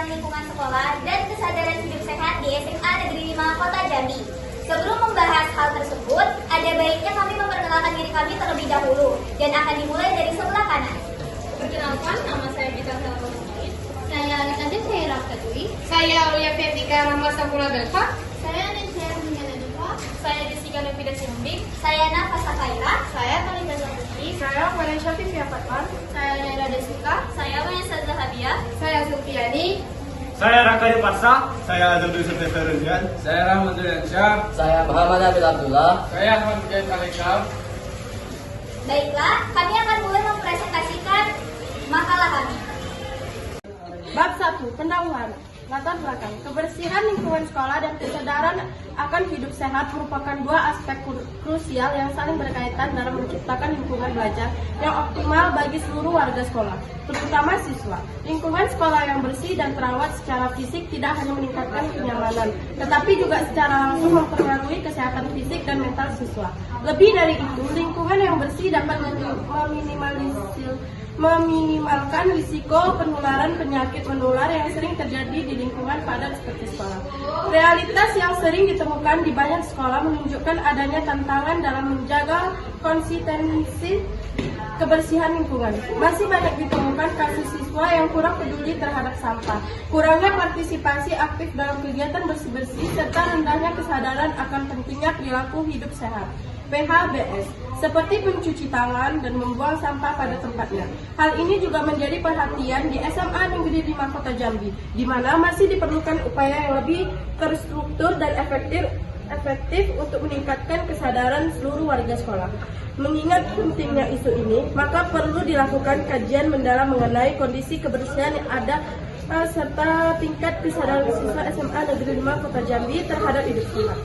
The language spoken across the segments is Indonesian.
lingkungan sekolah dan kesadaran hidup sehat di SMA Negeri 5 Kota Jambi. Sebelum membahas hal tersebut, ada baiknya kami memperkenalkan diri kami terlebih dahulu dan akan dimulai dari sebelah kanan. Perkenalkan, nama saya Bita Salamanin. Saya Alika saya Rafta Dwi. Saya Aulia Fetika Rama Sampurna Delta. Saya Nesia Hunyana Dua. Saya Jessica Novida Simbing. Saya Nafasa Kaira. Saya Talita Zaputri. Saya Malaysia Fifia Fatman. Saya Naira Desuka. Saya Vanessa Zahabia. Saya Sulfiani. Saya Raka Parsa. Saya Abdul Seferendian. Saya Rahmatul Yansyah. Saya Muhammad Abid Abdullah. Saya Ahmad Mujahid Alekam. Baiklah, kami akan mulai mempresentasikan makalah kami. Bab 1. Pendahuluan. Latar belakang. Kebersihan lingkungan sekolah dan kesadaran akan hidup sehat merupakan dua aspek krusial yang saling berkaitan dalam menciptakan lingkungan belajar yang optimal bagi seluruh warga sekolah, terutama siswa. Lingkungan sekolah yang bersih dan terawat secara fisik tidak hanya meningkatkan kenyamanan, tetapi juga secara langsung mempengaruhi kesehatan fisik dan mental siswa. Lebih dari itu, lingkungan yang bersih dapat meminimalkan risiko penularan penyakit menular yang sering terjadi di lingkungan padat seperti sekolah. Realitas yang sering ditemukan di banyak sekolah menunjukkan adanya tantangan dalam menjaga konsistensi kebersihan lingkungan. Masih banyak ditemukan kasus siswa yang kurang peduli terhadap sampah, kurangnya partisipasi aktif dalam kegiatan bersih-bersih, serta rendahnya kesadaran akan pentingnya perilaku hidup sehat. PHBS, seperti mencuci tangan dan membuang sampah pada tempatnya. Hal ini juga menjadi perhatian di SMA Negeri 5 Kota Jambi, di mana masih diperlukan upaya yang lebih terstruktur dan efektif untuk meningkatkan kesadaran seluruh warga sekolah. Mengingat pentingnya isu ini, maka perlu dilakukan kajian mendalam mengenai kondisi kebersihan yang ada serta tingkat kesadaran siswa SMA Negeri 5 Kota Jambi terhadap hidup sehat.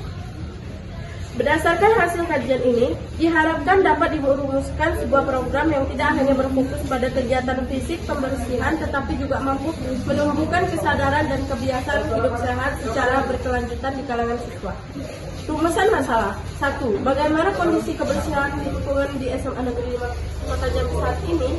Berdasarkan hasil kajian ini, diharapkan dapat dirumuskan sebuah program yang tidak hanya berfokus pada kegiatan fisik pembersihan, tetapi juga mampu menumbuhkan kesadaran dan kebiasaan hidup sehat secara berkelanjutan di kalangan siswa. Rumusan masalah. 1. Bagaimana kondisi kebersihan lingkungan di SMA Negeri 5 Kota Jambi saat ini?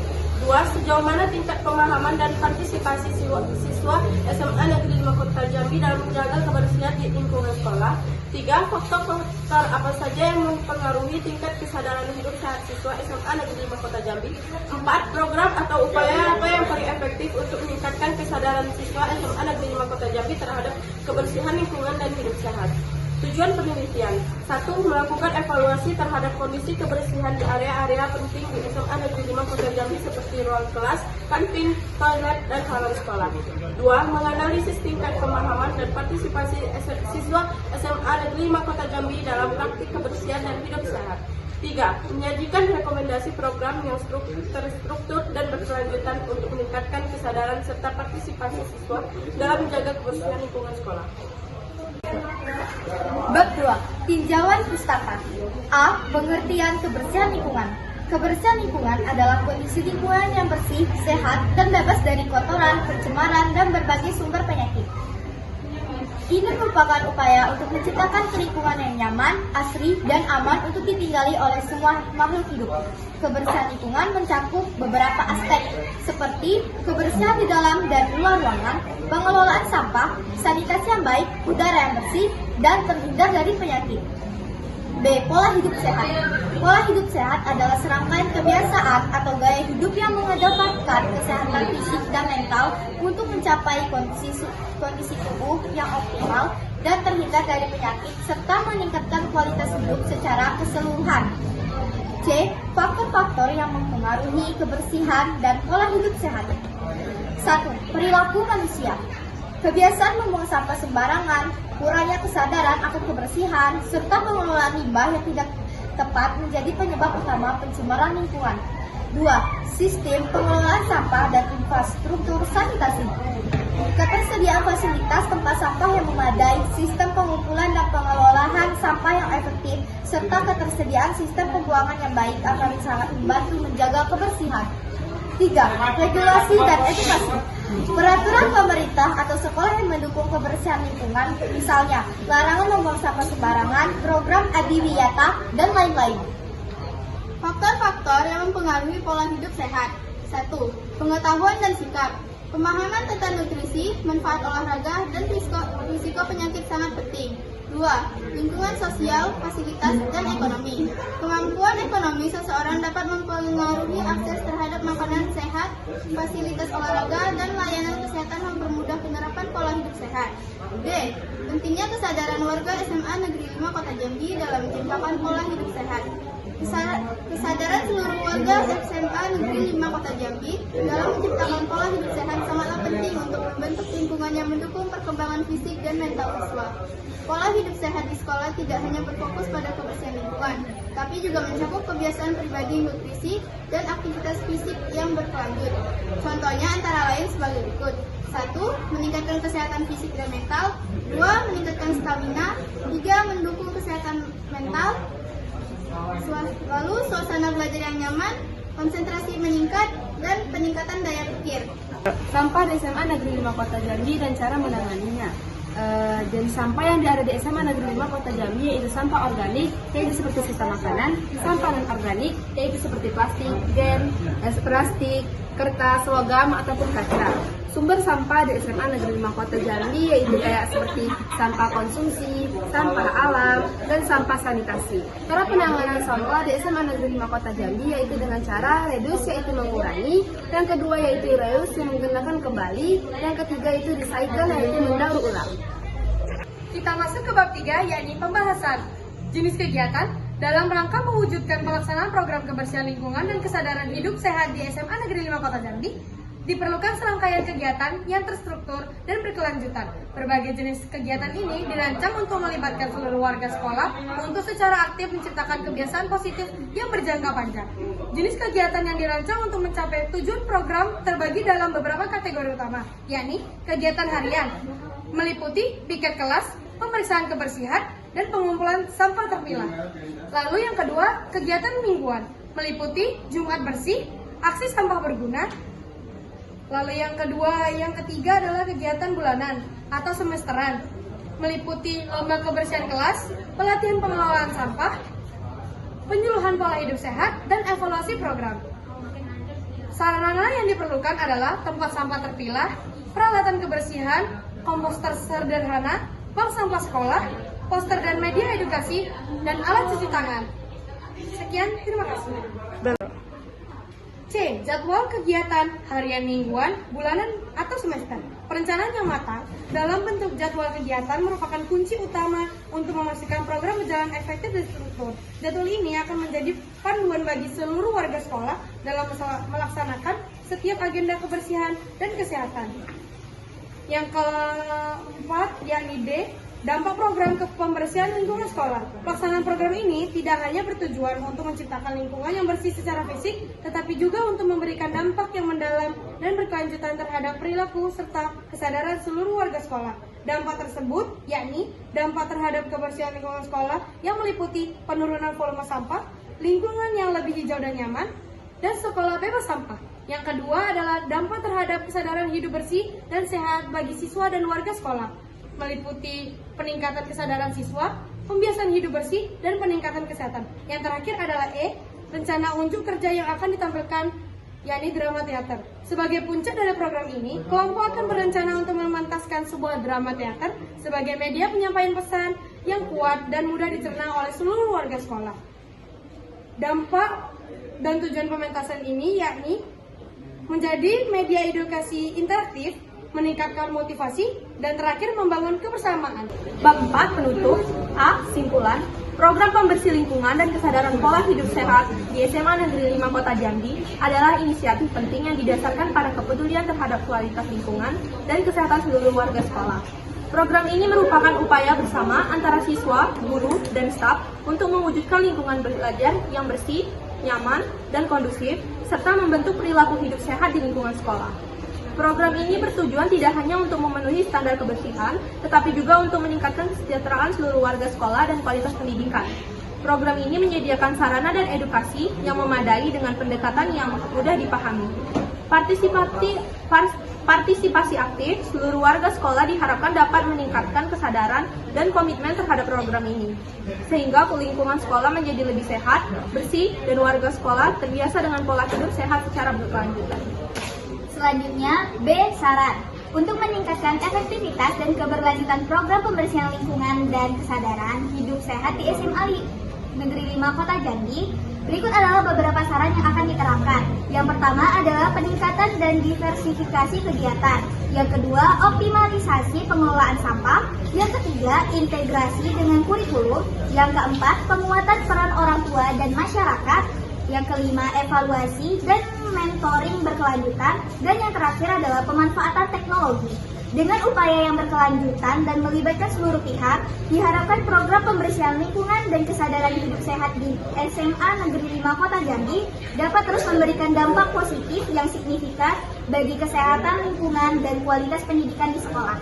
2. Sejauh mana tingkat pemahaman dan partisipasi siswa SMA Negeri 5 Kota Jambi dalam menjaga kebersihan di lingkungan sekolah? 3. Faktor-faktor apa saja yang mempengaruhi tingkat kesadaran hidup sehat siswa SMA Negeri 5 Kota Jambi? 4. Program atau upaya apa yang paling efektif untuk meningkatkan kesadaran siswa SMA Negeri 5 Kota Jambi terhadap kebersihan lingkungan dan hidup sehat? Tujuan penelitian. 1. Melakukan evaluasi terhadap kondisi kebersihan di area-area penting di SMA Negeri 5 Kota Jambi seperti ruang kelas, kantin, toilet, dan halaman sekolah. 2. Menganalisis tingkat pemahaman dan partisipasi siswa SMA Negeri 5 Kota Jambi dalam praktik kebersihan dan hidup sehat. 3. Menyajikan rekomendasi program yang terstruktur dan berkelanjutan untuk meningkatkan kesadaran serta partisipasi siswa dalam menjaga kebersihan lingkungan sekolah. Bab 2. Tinjauan pustaka. A. Pengertian kebersihan lingkungan. Kebersihan lingkungan adalah kondisi lingkungan yang bersih, sehat, dan bebas dari kotoran, pencemaran, dan berbagai sumber penyakit. Ini merupakan upaya untuk menciptakan lingkungan yang nyaman, asri, dan aman untuk ditinggali oleh semua makhluk hidup. Kebersihan lingkungan mencakup beberapa aspek, seperti kebersihan di dalam dan luar ruangan, pengelolaan sampah, sanitasi yang baik, udara yang bersih, dan terhindar dari penyakit. B. Pola hidup sehat. Pola hidup sehat adalah serangkaian kebiasaan atau gaya hidup yang mengedepankan kesehatan fisik dan mental untuk mencapai kondisi tubuh yang optimal dan terhindar dari penyakit serta meningkatkan kualitas hidup secara keseluruhan. C. Faktor-faktor yang mempengaruhi kebersihan dan pola hidup sehat. 1. Perilaku manusia. Kebiasaan membuang sampah sembarangan, kurangnya kesadaran akan kebersihan, serta pengelolaan limbah yang tidak tepat menjadi penyebab utama pencemaran lingkungan. 2. Sistem pengelolaan sampah dan infrastruktur sanitasi. Ketersediaan fasilitas tempat sampah yang memadai, sistem pengumpulan dan pengelolaan sampah yang efektif, serta ketersediaan sistem pembuangan yang baik akan sangat membantu menjaga kebersihan. 3. Regulasi dan edukasi. Peraturan pemerintah atau sekolah yang mendukung kebersihan lingkungan, misalnya larangan membuang sampah sembarangan, program adiwiyata, dan lain-lain. Faktor-faktor yang mempengaruhi pola hidup sehat. 1. Pengetahuan dan sikap. Pemahaman tentang nutrisi, manfaat olahraga, dan risiko penyakit sangat penting. 2. Lingkungan sosial, fasilitas, dan ekonomi. Kemampuan ekonomi seseorang dapat mempengaruhi akses terhadap makanan sehat, fasilitas olahraga, dan layanan kesehatan mempermudah penerapan pola hidup sehat. D. Pentingnya kesadaran warga SMA Negeri 5 Kota Jambi dalam menciptakan pola hidup sehat. Kesadaran seluruh warga SMA Negeri 5 Kota Jambi dalam menciptakan pola hidup sehat sangatlah penting untuk membentuk lingkungan yang mendukung perkembangan fisik dan mental siswa. Pola hidup sehat di sekolah tidak hanya berfokus pada kebersihan lingkungan, tapi juga mencakup kebiasaan pribadi, nutrisi, dan aktivitas fisik yang berkelanjut. Contohnya antara lain sebagai berikut. 1. Meningkatkan kesehatan fisik dan mental. 2. Meningkatkan stamina. 3. Mendukung kesehatan mental. Lalu suasana belajar yang nyaman, konsentrasi meningkat, dan peningkatan daya pikir. Sampah di SMA Negeri 5 Kota Jambi dan cara menanganinya. Dan sampah yang ada di SMA Negeri 5 Kota Jambi yaitu sampah organik, yaitu seperti sisa makanan, sampah non-organik, yaitu seperti plastik, plastik, kertas, logam, ataupun kaca. Sumber sampah di SMA Negeri 5 Kota Jambi yaitu kayak seperti sampah konsumsi, sampah alam, dan sampah sanitasi. Cara penanganan sampah di SMA Negeri 5 Kota Jambi yaitu dengan cara reduce yaitu mengurangi, yang kedua yaitu reuse yang menggunakan kembali, yang ketiga itu recycle yaitu mendaur ulang. Kita masuk ke bab 3 yakni pembahasan jenis kegiatan dalam rangka mewujudkan pelaksanaan program kebersihan lingkungan dan kesadaran hidup sehat di SMA Negeri 5 Kota Jambi. Diperlukan serangkaian kegiatan yang terstruktur dan berkelanjutan. Berbagai jenis kegiatan ini dirancang untuk melibatkan seluruh warga sekolah untuk secara aktif menciptakan kebiasaan positif yang berjangka panjang. Jenis kegiatan yang dirancang untuk mencapai tujuan program terbagi dalam beberapa kategori utama, yakni kegiatan harian, meliputi piket kelas, pemeriksaan kebersihan, dan pengumpulan sampah terpilah. Lalu yang kedua, kegiatan mingguan, meliputi Jumat bersih, aksi sampah berguna. Lalu yang ketiga adalah kegiatan bulanan atau semesteran, meliputi lomba kebersihan kelas, pelatihan pengelolaan sampah, penyuluhan pola hidup sehat, dan evaluasi program. Sarana yang diperlukan adalah tempat sampah terpilah, peralatan kebersihan, komposter sederhana, bank sampah sekolah, poster dan media edukasi, dan alat cuci tangan. Sekian, terima kasih. C. Jadwal kegiatan harian, mingguan, bulanan, atau semester. Perencanaan yang matang dalam bentuk jadwal kegiatan merupakan kunci utama untuk memastikan program berjalan efektif dan struktur. Jadwal ini akan menjadi panduan bagi seluruh warga sekolah dalam melaksanakan setiap agenda kebersihan dan kesehatan. Yang keempat, yakni D. Dampak program pembersihan lingkungan sekolah. Pelaksanaan program ini tidak hanya bertujuan untuk menciptakan lingkungan yang bersih secara fisik, tetapi juga untuk memberikan dampak yang mendalam dan berkelanjutan terhadap perilaku serta kesadaran seluruh warga sekolah. Dampak tersebut yakni dampak terhadap kebersihan lingkungan sekolah yang meliputi penurunan volume sampah, lingkungan yang lebih hijau dan nyaman, dan sekolah bebas sampah. Yang kedua adalah dampak terhadap kesadaran hidup bersih dan sehat bagi siswa dan warga sekolah, meliputi peningkatan kesadaran siswa, pembiasaan hidup bersih, dan peningkatan kesehatan. Yang terakhir adalah E, rencana unjuk kerja yang akan ditampilkan, yakni drama teater. Sebagai puncak dari program ini, kelompok akan berencana untuk mementaskan sebuah drama teater sebagai media penyampaian pesan yang kuat dan mudah dicerna oleh seluruh warga sekolah. Dampak dan tujuan pementasan ini yakni menjadi media edukasi interaktif, meningkatkan motivasi, dan terakhir membangun kebersamaan. Bab 4 penutup. A. Simpulan. Program pembersih lingkungan dan kesadaran pola hidup sehat di SMA Negeri 5 Kota Jambi adalah inisiatif penting yang didasarkan pada kepedulian terhadap kualitas lingkungan dan kesehatan seluruh warga sekolah. Program ini merupakan upaya bersama antara siswa, guru, dan staf untuk mewujudkan lingkungan belajar yang bersih, nyaman, dan kondusif, serta membentuk perilaku hidup sehat di lingkungan sekolah. Program ini bertujuan tidak hanya untuk memenuhi standar kebersihan, tetapi juga untuk meningkatkan kesejahteraan seluruh warga sekolah dan kualitas pendidikan. Program ini menyediakan sarana dan edukasi yang memadai dengan pendekatan yang mudah dipahami. Partisipasi aktif seluruh warga sekolah diharapkan dapat meningkatkan kesadaran dan komitmen terhadap program ini, sehingga lingkungan sekolah menjadi lebih sehat, bersih, dan warga sekolah terbiasa dengan pola hidup sehat secara berkelanjutan. Selanjutnya, B. Saran. Untuk meningkatkan efektivitas dan keberlanjutan program pembersihan lingkungan dan kesadaran hidup sehat di SMA Negeri 5 Kota Jambi, berikut adalah beberapa saran yang akan diterapkan. Yang pertama adalah peningkatan dan diversifikasi kegiatan. Yang kedua, optimalisasi pengelolaan sampah. Yang ketiga, integrasi dengan kurikulum. Yang keempat, penguatan peran orang tua dan masyarakat. Yang kelima, evaluasi dan mentoring berkelanjutan. Dan yang terakhir adalah pemanfaatan teknologi. Dengan upaya yang berkelanjutan dan melibatkan seluruh pihak, diharapkan program pembersihan lingkungan dan kesadaran hidup sehat di SMA Negeri 5 Kota Jambi dapat terus memberikan dampak positif yang signifikan bagi kesehatan lingkungan dan kualitas pendidikan di sekolah.